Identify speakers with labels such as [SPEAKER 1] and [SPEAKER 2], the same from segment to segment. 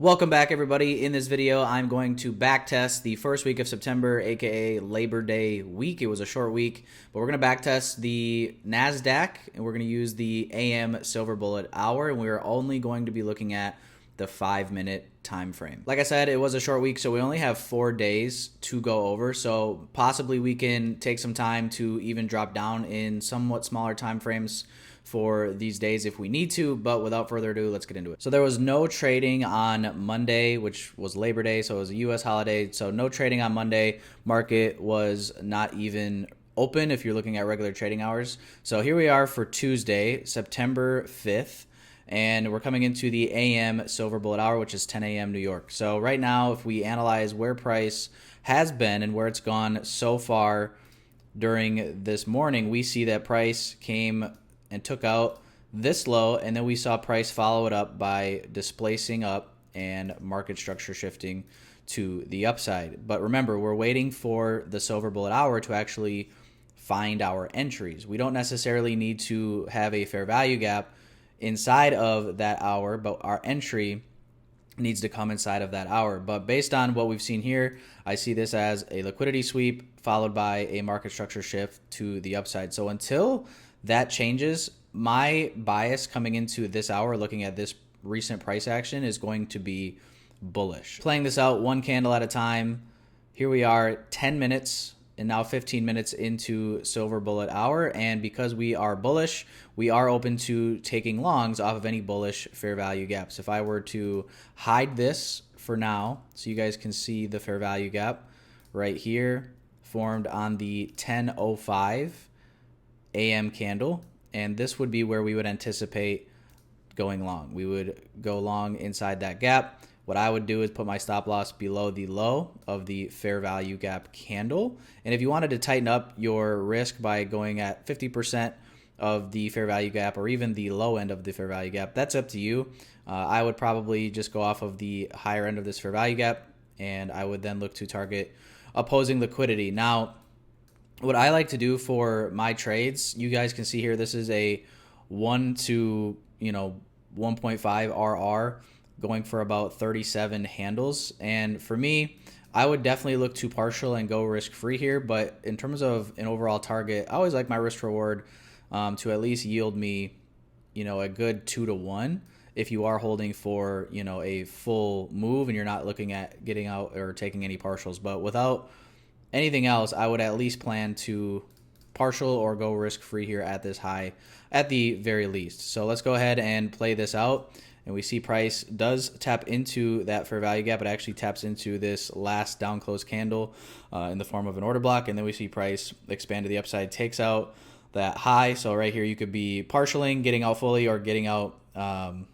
[SPEAKER 1] Welcome back, everybody. In this video, I'm going to backtest the first week of September, aka Labor Day week. It was a short week, but we're going to backtest the NASDAQ, and we're going to use the AM Silver Bullet hour, and we're only going to be looking at the 5-minute time frame. Like I said, it was a short week, so we only have 4 days to go over, so possibly we can take some time to even drop down in somewhat smaller time frames for these days if we need to. But without further ado, let's get into it. So there was no trading on Monday, which was Labor Day, so it was a US holiday. So no trading on Monday. Market was not even open if you're looking at regular trading hours. So here we are for Tuesday, September 5th. And we're coming into the AM Silver Bullet hour, which is 10 a.m. New York. So right now, if we analyze where price has been and where it's gone so far during this morning, we see that price came and took out this low, and then we saw price follow it up by displacing up and market structure shifting to the upside. But remember, we're waiting for the Silver Bullet hour to actually find our entries. We don't necessarily need to have a fair value gap inside of that hour, but our entry needs to come inside of that hour. But based on what we've seen here, I see this as a liquidity sweep followed by a market structure shift to the upside. So until that changes, my bias coming into this hour, looking at this recent price action, is going to be bullish. Playing this out one candle at a time, here we are 10 minutes and now 15 minutes into Silver Bullet hour. And because we are bullish, we are open to taking longs off of any bullish fair value gaps. If I were to hide this for now, so you guys can see the fair value gap right here formed on the 10:05 AM candle, and this would be where we would anticipate going long. We would go long inside that gap. What I would do is put my stop loss below the low of the fair value gap candle. And if you wanted to tighten up your risk by going at 50% of the fair value gap or even the low end of the fair value gap, that's up to you. I would probably just go off of the higher end of this fair value gap, and I would then look to target opposing liquidity. Now, what I like to do for my trades, you guys can see here, this is a 1 to 1.5 RR going for about 37 handles. And for me, I would definitely look to partial and go risk free here. But in terms of an overall target, I always like my risk reward to at least yield me, a good 2 to 1 if you are holding for, a full move and you're not looking at getting out or taking any partials. But without anything else, I would at least plan to partial or go risk free here at this high at the very least. So let's go ahead and play this out. And we see price does tap into that fair value gap. It actually taps into this last down close candle in the form of an order block. And then we see price expand to the upside, takes out that high. So right here, you could be partialing, getting out fully, or getting out,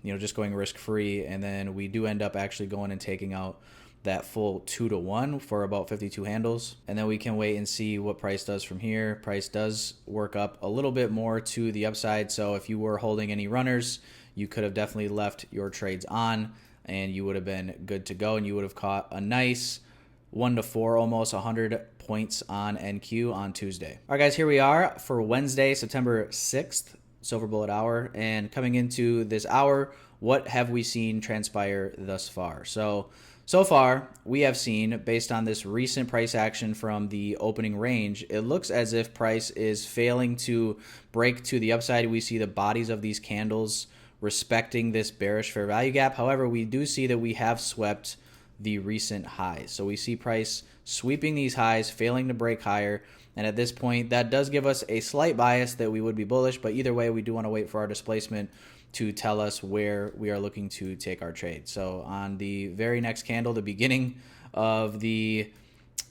[SPEAKER 1] just going risk free. And then we do end up actually going and taking out that full 2 to 1 for about 52 handles. And then we can wait and see what price does from here. Price does work up a little bit more to the upside. So if you were holding any runners, you could have definitely left your trades on and you would have been good to go, and you would have caught a nice 1 to 4, almost 100 points on NQ on Tuesday. All right, guys, here we are for Wednesday, September 6th, Silver Bullet hour. And coming into this hour, what have we seen transpire thus far? So far, we have seen, based on this recent price action from the opening range, it looks as if price is failing to break to the upside. We see the bodies of these candles respecting this bearish fair value gap. However, we do see that we have swept the recent highs. So we see price sweeping these highs, failing to break higher. And at this point, that does give us a slight bias that we would be bullish. But either way, we do want to wait for our displacement to tell us where we are looking to take our trade. So on the very next candle, the beginning of the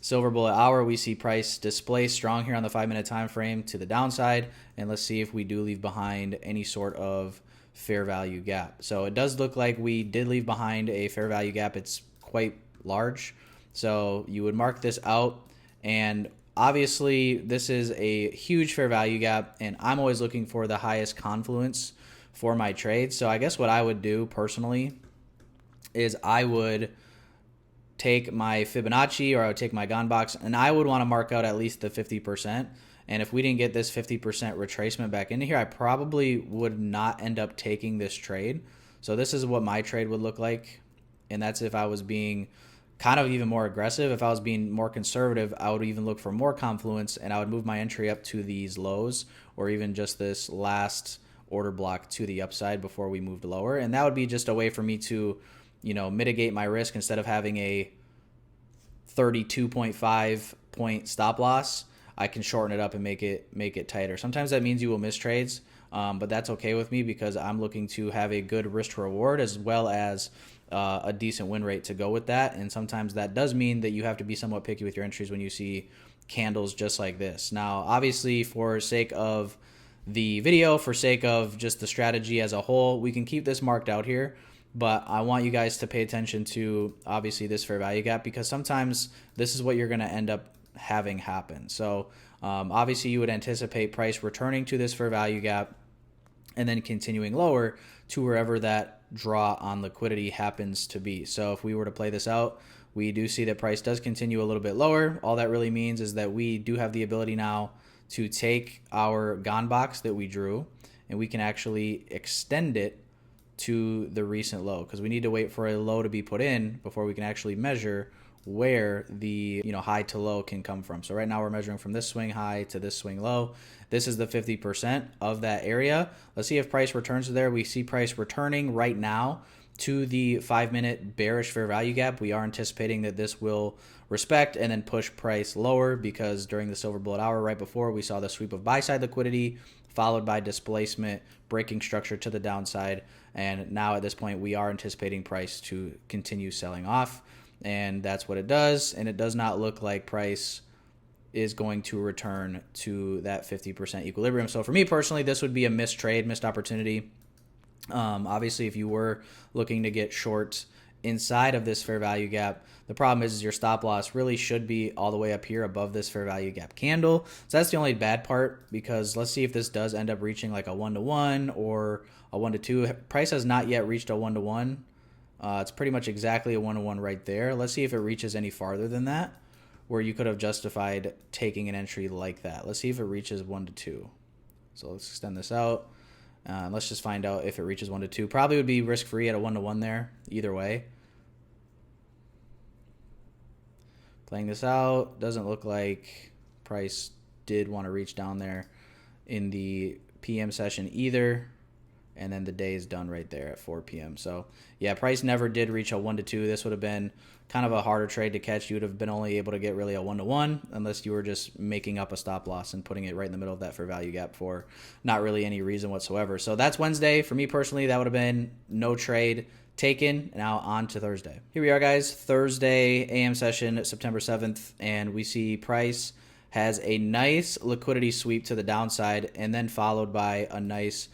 [SPEAKER 1] Silver Bullet hour, we see price display strong here on the 5-minute time frame to the downside. And let's see if we do leave behind any sort of fair value gap. So it does look like we did leave behind a fair value gap. It's quite large. So you would mark this out, and obviously this is a huge fair value gap, and I'm always looking for the highest confluence for my trades. So I guess what I would do personally is I would take my Fibonacci, or I would take my Gone box, and I would want to mark out at least the 50%. And if we didn't get this 50% retracement back into here, I probably would not end up taking this trade. So this is what my trade would look like And that's if I was being kind of even more aggressive. If I was being more conservative, I would even look for more confluence, and I would move my entry up to these lows, or even just this last order block to the upside before we moved lower. And that would be just a way for me to, mitigate my risk. Instead of having a 32.5 point stop loss, I can shorten it up and make it tighter. Sometimes that means you will miss trades, but that's okay with me because I'm looking to have a good risk to reward as well as a decent win rate to go with that. And sometimes that does mean that you have to be somewhat picky with your entries when you see candles just like this. Now, obviously, for sake of the video, for sake of just the strategy as a whole, we can keep this marked out here. But I want you guys to pay attention to, obviously, this fair value gap, because sometimes this is what you're going to end up having happen. So obviously, you would anticipate price returning to this fair value gap and then continuing lower to wherever that draw on liquidity happens to be. So if we were to play this out, we do see that price does continue a little bit lower. All that really means is that we do have the ability now to take our gone box that we drew, and we can actually extend it to the recent low, because we need to wait for a low to be put in before we can actually measure where the high to low can come from. So right now we're measuring from this swing high to this swing low. This is the 50% of that area. Let's see if price returns to there. We see price returning right now to the 5-minute bearish fair value gap. We are anticipating that this will respect and then push price lower, because during the silver bullet hour right before, we saw the sweep of buy side liquidity followed by displacement, breaking structure to the downside. And now at this point, we are anticipating price to continue selling off. And that's what it does. And it does not look like price is going to return to that 50% equilibrium. So for me personally, this would be a missed trade, missed opportunity. Obviously, if you were looking to get short inside of this fair value gap, the problem is your stop loss really should be all the way up here above this fair value gap candle. So that's the only bad part, because let's see if this does end up reaching like a 1-to-1 or a 1-to-2. Price has not yet reached a 1-to-1. It's pretty much exactly a 1-to-1 right there. Let's see if it reaches any farther than that, where you could have justified taking an entry like that. Let's see if it reaches 1-to-2. So let's extend this out. Let's just find out if it reaches 1-to-2. Probably would be risk-free at a 1-to-1 there, either way. Playing this out, doesn't look like price did want to reach down there in the PM session either. And then the day is done right there at 4 p.m. So, yeah, price never did reach a 1-to-2. This would have been kind of a harder trade to catch. You would have been only able to get really a 1-to-1 unless you were just making up a stop loss and putting it right in the middle of that fair value gap for not really any reason whatsoever. So that's Wednesday. For me personally, that would have been no trade taken. Now on to Thursday. Here we are, guys. Thursday AM session, September 7th, and we see price has a nice liquidity sweep to the downside, and then followed by a nice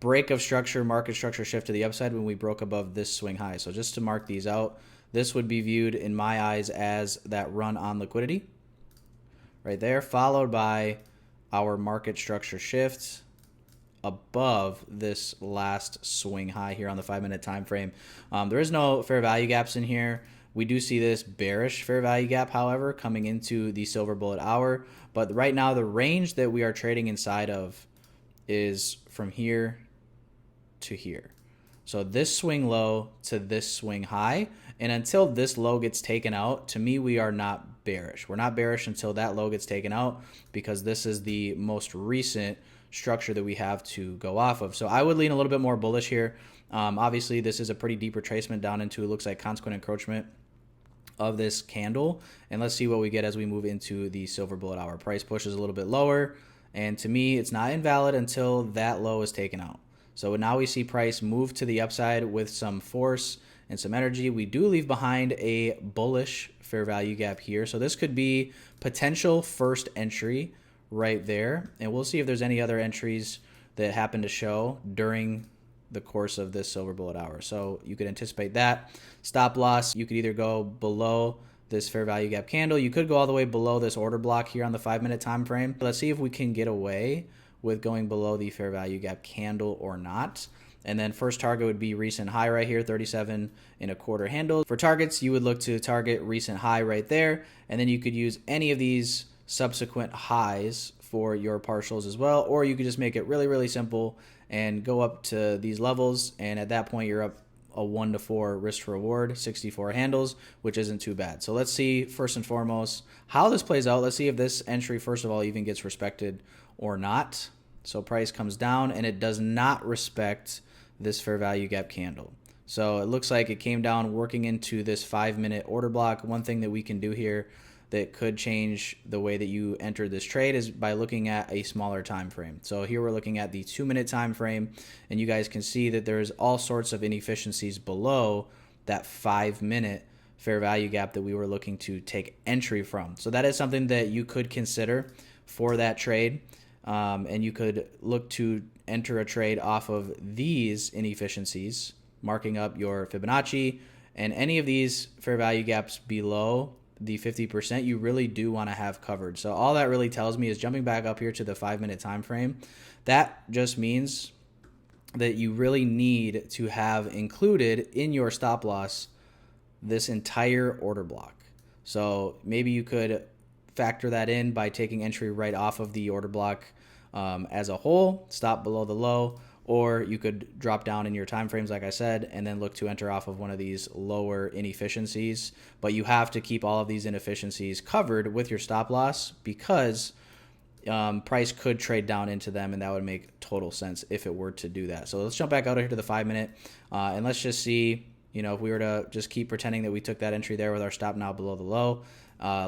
[SPEAKER 1] break of structure, market structure shift to the upside when we broke above this swing high. So just to mark these out, this would be viewed in my eyes as that run on liquidity right there, followed by our market structure shift above this last swing high here on the 5-minute time frame. There is no fair value gaps in here. We do see this bearish fair value gap, however, coming into the silver bullet hour. But right now, the range that we are trading inside of is from here to here. So this swing low to this swing high. And until this low gets taken out, to me, we are not bearish. We're not bearish until that low gets taken out, because this is the most recent structure that we have to go off of. So I would lean a little bit more bullish here. Obviously, this is a pretty deep retracement down into, it looks like, consequent encroachment of this candle. And let's see what we get as we move into the silver bullet hour. Price pushes a little bit lower. And to me, it's not invalid until that low is taken out. So now we see price move to the upside with some force and some energy. We do leave behind a bullish fair value gap here. So this could be potential first entry right there. And we'll see if there's any other entries that happen to show during the course of this silver bullet hour. So you could anticipate that. Stop loss, you could either go below this fair value gap candle. You could go all the way below this order block here on the 5-minute time frame. Let's see if we can get away with going below the fair value gap candle or not. And then first target would be recent high right here, 37.25 handle. For targets, you would look to target recent high right there. And then you could use any of these subsequent highs for your partials as well. Or you could just make it really, really simple and go up to these levels. And at that point, you're up a 1 to 4 risk to reward, 64 handles, which isn't too bad. So let's see first and foremost how this plays out. Let's see if this entry, first of all, even gets respected or not. So price comes down and it does not respect this fair value gap candle. So it looks like it came down working into this 5-minute order block. One thing that we can do here that could change the way that you enter this trade is by looking at a smaller time frame. So here we're looking at the 2-minute time frame, and you guys can see that there's all sorts of inefficiencies below that 5-minute fair value gap that we were looking to take entry from. So that is something that you could consider for that trade, and you could look to enter a trade off of these inefficiencies, marking up your Fibonacci, and any of these fair value gaps below the 50% you really do want to have covered. So all that really tells me is jumping back up here to the 5-minute time frame. That just means that you really need to have included in your stop loss this entire order block. So maybe you could factor that in by taking entry right off of the order block as a whole, stop below the low, or you could drop down in your time frames, like I said, and then look to enter off of one of these lower inefficiencies. But you have to keep all of these inefficiencies covered with your stop loss, because price could trade down into them, and that would make total sense if it were to do that. So let's jump back out here to the 5-minute, and let's just see, if we were to just keep pretending that we took that entry there with our stop now below the low,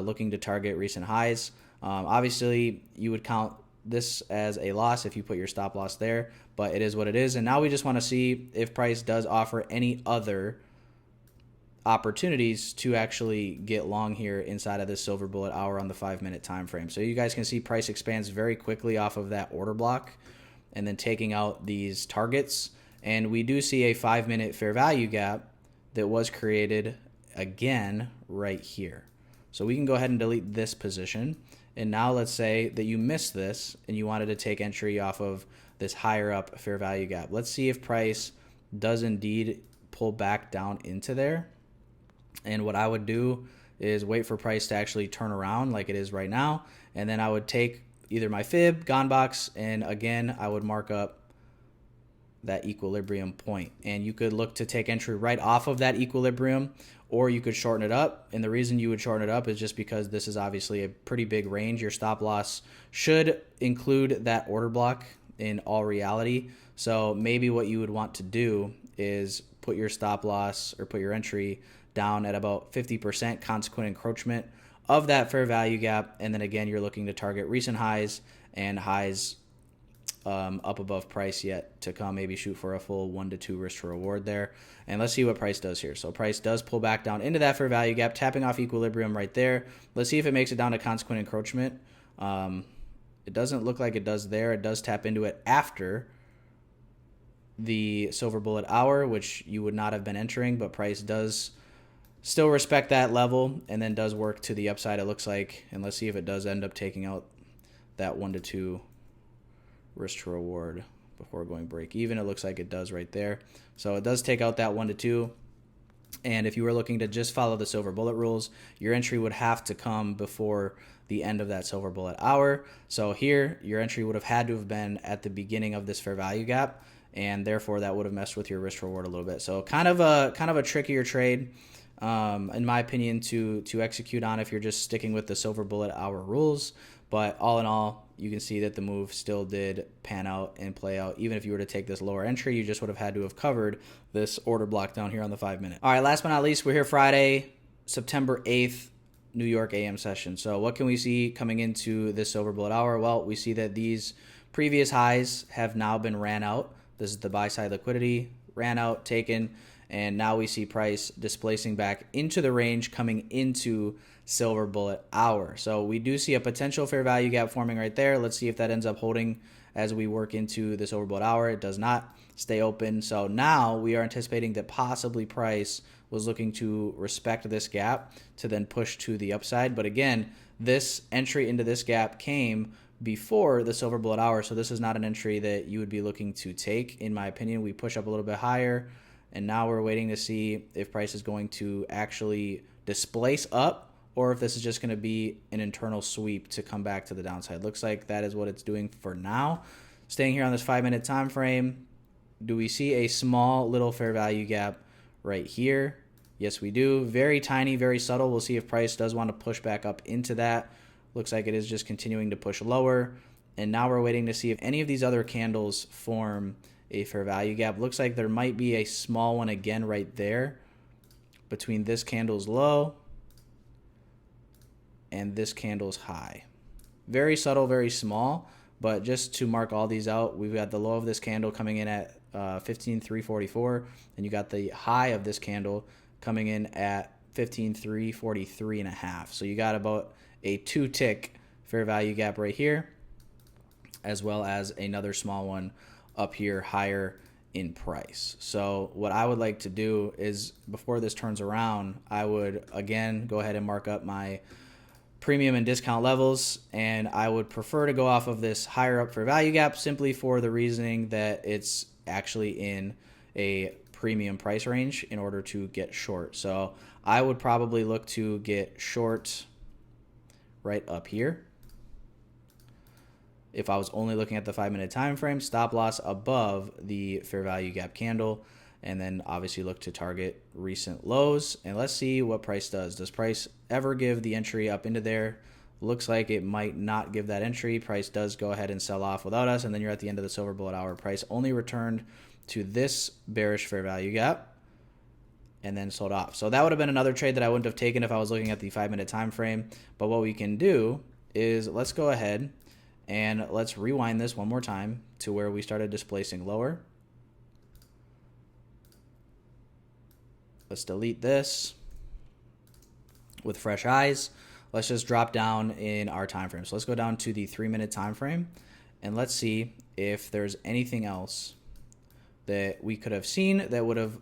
[SPEAKER 1] looking to target recent highs. Obviously, you would count this as a loss if you put your stop loss there, but it is what it is. And now we just want to see if price does offer any other opportunities to actually get long here inside of this silver bullet hour on the 5-minute time frame. So you guys can see price expands very quickly off of that order block and then taking out these targets. And we do see a 5-minute fair value gap that was created again right here. So we can go ahead and delete this position. And now let's say that you missed this and you wanted to take entry off of this higher up fair value gap. Let's see if price does indeed pull back down into there. And what I would do is wait for price to actually turn around like it is right now. And then I would take either my fib, gone box, and again, I would mark up that equilibrium point. And you could look to take entry right off of that equilibrium, or you could shorten it up. And the reason you would shorten it up is just because this is obviously a pretty big range. Your stop loss should include that order block in all reality. So maybe what you would want to do is put your stop loss or put your entry down at about 50% consequent encroachment of that fair value gap. And then again, you're looking to target recent highs and highs up above price yet to come. Maybe shoot for a full 1 to 2 risk to reward there. And let's see what price does here. So price does pull back down into that fair value gap, tapping off equilibrium right there. Let's see if it makes it down to consequent encroachment. It doesn't look like it does there. It does tap into it after the silver bullet hour, which you would not have been entering, but price does still respect that level and then does work to the upside, it looks like. And let's see if it does end up taking out that 1 to 2 risk to reward before going break even. It looks like it does right there. So it does take out that 1 to 2. And if you were looking to just follow the silver bullet rules, your entry would have to come before the end of that silver bullet hour. So here, your entry would have had to have been at the beginning of this fair value gap, and therefore that would have messed with your risk reward a little bit. So kind of a trickier trade, in my opinion, to execute on if you're just sticking with the silver bullet hour rules. But all in all, you can see that the move still did pan out and play out. Even if you were to take this lower entry, you just would have had to have covered this order block down here on the 5-minute. All right, last but not least, we're here Friday, September 8th, New York AM session. So what can we see coming into this silver bullet hour? Well, we see that these previous highs have now been ran out. This is the buy side liquidity, ran out, taken, and now we see price displacing back into the range coming into silver bullet hour. So we do see a potential fair value gap forming right there. Let's see if that ends up holding as we work into the silver bullet hour. It does not stay open. So now we are anticipating that possibly price was looking to respect this gap to then push to the upside. But again, this entry into this gap came before the silver bullet hour. So this is not an entry that you would be looking to take. In my opinion, we push up a little bit higher, and now we're waiting to see if price is going to actually displace up, or if this is just going to be an internal sweep to come back to the downside. Looks like that is what it's doing for now. Staying here on this 5-minute time frame, do we see a small little fair value gap right here? Yes, we do. Very tiny, very subtle. We'll see if price does want to push back up into that. Looks like it is just continuing to push lower. And now we're waiting to see if any of these other candles form a fair value gap. Looks like there might be a small one again right there between this candle's low and this candle's high. Very subtle, very small, but just to mark all these out, we've got the low of this candle coming in at 15,344, and you got the high of this candle coming in at 15,343 and a half. So you got about a 2-tick fair value gap right here, as well as another small one up here higher in price. So what I would like to do is, before this turns around, I would again go ahead and mark up my premium and discount levels, and I would prefer to go off of this higher up fair value gap simply for the reasoning that it's actually in a premium price range in order to get short. So I would probably look to get short right up here. If I was only looking at the 5-minute time frame, stop loss above the fair value gap candle, and then obviously look to target recent lows. And let's see what price does. Does price ever give the entry up into there? Looks like it might not give that entry. Price does go ahead and sell off without us, and then you're at the end of the silver bullet hour. Price only returned to this bearish fair value gap and then sold off. So that would have been another trade that I wouldn't have taken if I was looking at the 5-minute time frame. But what we can do is let's go ahead and let's rewind this one more time to where we started displacing lower. Let's delete this with fresh eyes. Let's just drop down in our time frame. So let's go down to the 3-minute time frame, and let's see if there's anything else that we could have seen that would have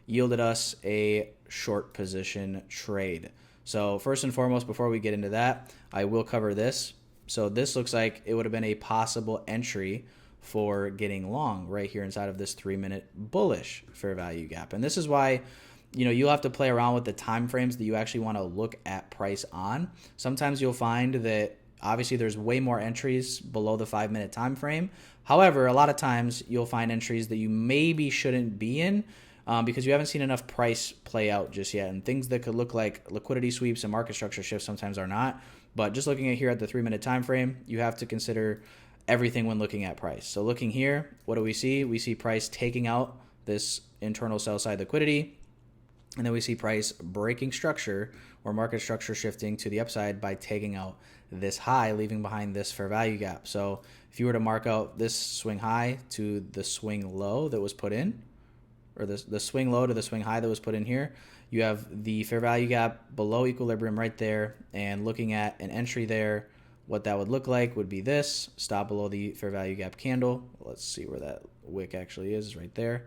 [SPEAKER 1] yielded us a short position trade. So first and foremost, before we get into that, I will cover this. So this looks like it would have been a possible entry for getting long right here inside of this 3-minute bullish fair value gap. And this is why, you know, you'll have to play around with the time frames that you actually want to look at price on. Sometimes you'll find that obviously there's way more entries below the 5-minute time frame. However, a lot of times you'll find entries that you maybe shouldn't be in because you haven't seen enough price play out just yet. And things that could look like liquidity sweeps and market structure shifts sometimes are not. But just looking at here at the 3-minute time frame, you have to consider everything when looking at price. So looking here, what do we see? We see price taking out this internal sell side liquidity. And then we see price breaking structure or market structure shifting to the upside by taking out this high, leaving behind this fair value gap. So if you were to mark out this swing high to the swing low that was put in, or the swing low to the swing high that was put in here, you have the fair value gap below equilibrium right there. And looking at an entry there, what that would look like would be this, stop below the fair value gap candle. Let's see where that wick actually is, right there.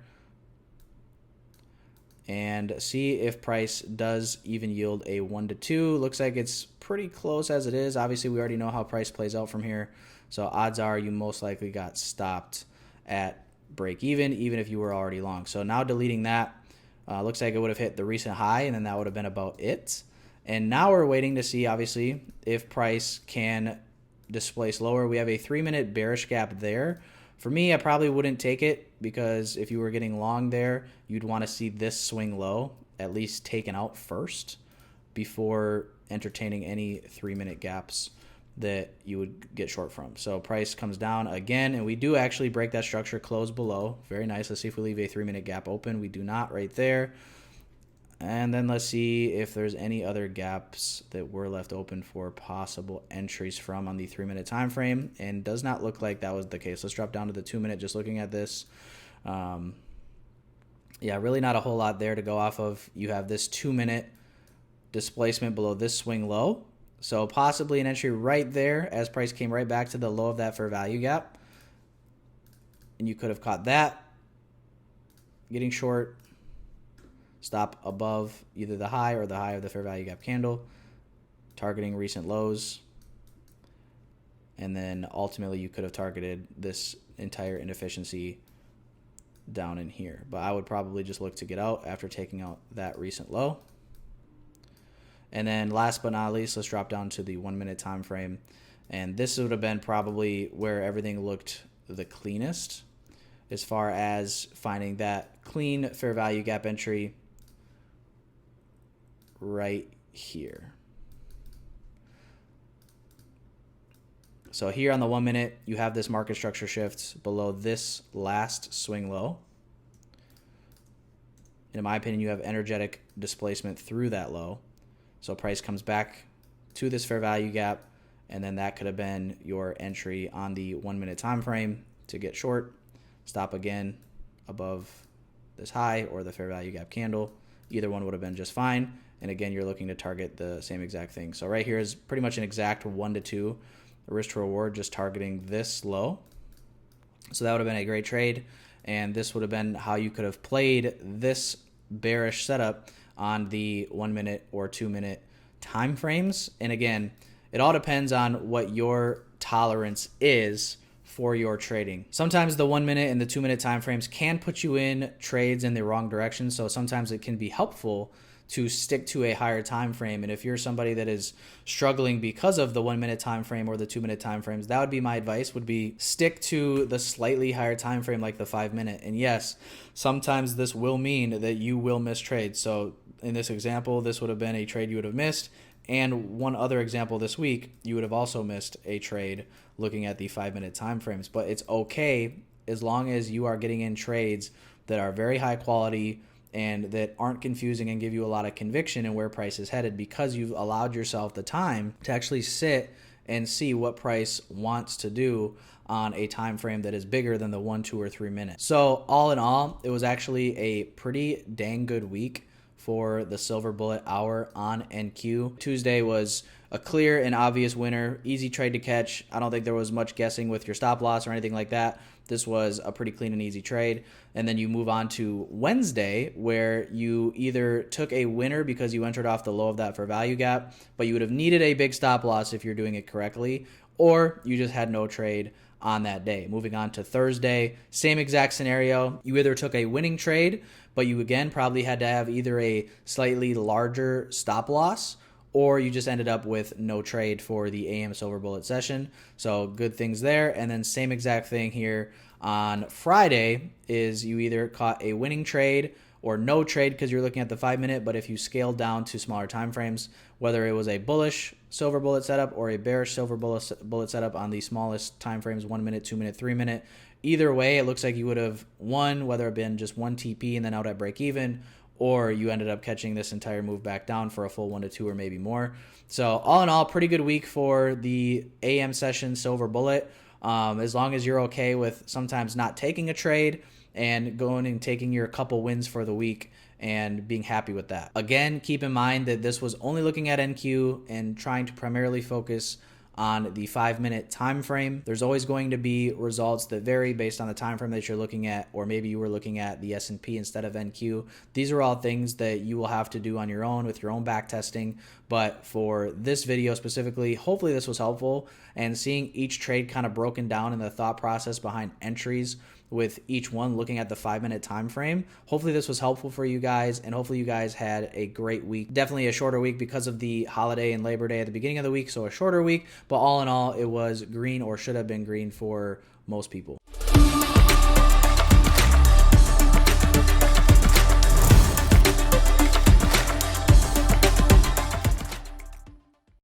[SPEAKER 1] And see if price does even yield a 1 to 2. Looks like it's pretty close as it is. Obviously, we already know how price plays out from here. So odds are you most likely got stopped at break even if you were already long. So now deleting that, looks like it would have hit the recent high, and then that would have been about it. And now we're waiting to see, obviously, if price can displace lower. We have a 3-minute bearish gap there. For me, I probably wouldn't take it because if you were getting long there, you'd want to see this swing low at least taken out first before entertaining any 3-minute gaps that you would get short from. So price comes down again, and we do actually break that structure, close below. Very nice. Let's see if we leave a 3-minute gap open. We do not right there. And then let's see if there's any other gaps that were left open for possible entries from on the 3-minute time frame, and does not look like that was the case. Let's drop down to the 2-minute just looking at this. Yeah, really not a whole lot there to go off of. You have this 2-minute displacement below this swing low. So possibly an entry right there as price came right back to the low of that fair value gap. And you could have caught that. Getting short. Stop above either the high or the high of the fair value gap candle. Targeting recent lows. And then ultimately you could have targeted this entire inefficiency down in here. But I would probably just look to get out after taking out that recent low. And then last but not least, let's drop down to the 1-minute time frame. And this would have been probably where everything looked the cleanest as far as finding that clean fair value gap entry right here. So here on the 1 minute, you have this market structure shift below this last swing low. In my opinion, you have energetic displacement through that low. So price comes back to this fair value gap, and then that could have been your entry on the 1 minute time frame to get short. Stop again above this high or the fair value gap candle. Either one would have been just fine. And again, you're looking to target the same exact thing. So right here is pretty much an exact 1 to 2 risk to reward, just targeting this low. So that would have been a great trade. And this would have been how you could have played this bearish setup on the 1 minute or 2 minute time frames. And again, it all depends on what your tolerance is for your trading. Sometimes the 1 minute and the 2 minute time frames can put you in trades in the wrong direction. So sometimes it can be helpful to stick to a higher time frame. And if you're somebody that is struggling because of the 1 minute time frame or the 2 minute time frames, that would be my advice, would be stick to the slightly higher time frame like the 5 minute. And yes, sometimes this will mean that you will miss trades. So in this example, this would have been a trade you would have missed. And one other example this week, you would have also missed a trade looking at the 5 minute time frames. But it's okay as long as you are getting in trades that are very high quality and that aren't confusing and give you a lot of conviction in where price is headed, because you've allowed yourself the time to actually sit and see what price wants to do on a time frame that is bigger than the 1, 2, or 3 minutes. So all in all, it was actually a pretty dang good week for the silver bullet hour on NQ. Tuesday was a clear and obvious winner, easy trade to catch. I don't think there was much guessing with your stop loss or anything like that. This was a pretty clean and easy trade. And then you move on to Wednesday, where you either took a winner because you entered off the low of that fair value gap, but you would have needed a big stop loss if you're doing it correctly, or you just had no trade on that day. Moving on to Thursday, same exact scenario. You either took a winning trade, but you again probably had to have either a slightly larger stop loss, or you just ended up with no trade for the AM silver bullet session. So good things there. And then same exact thing here on Friday is you either caught a winning trade or no trade because you're looking at the 5 minute, but if you scaled down to smaller time frames, whether it was a bullish silver bullet setup or a bearish silver bullet setup on the smallest time frames, 1 minute, 2 minute, 3 minute, either way, it looks like you would have won, whether it been just one TP and then out at break even, or you ended up catching this entire move back down for a full 1 to 2 or maybe more. So all in all, pretty good week for the AM session silver bullet. As long as you're okay with sometimes not taking a trade and going and taking your couple wins for the week and being happy with that. Again, keep in mind that this was only looking at NQ and trying to primarily focus on the 5 minute time frame. There's always going to be results that vary based on the time frame that you're looking at, or maybe you were looking at the S&P instead of NQ. These are all things that you will have to do on your own with your own back testing. But for this video specifically, hopefully this was helpful, and seeing each trade kind of broken down in the thought process behind entries with each one looking at the 5 minute time frame. Hopefully this was helpful for you guys, and hopefully you guys had a great week. Definitely a shorter week because of the holiday and Labor Day at the beginning of the week, so a shorter week, but all in all, it was green, or should have been green, for most people.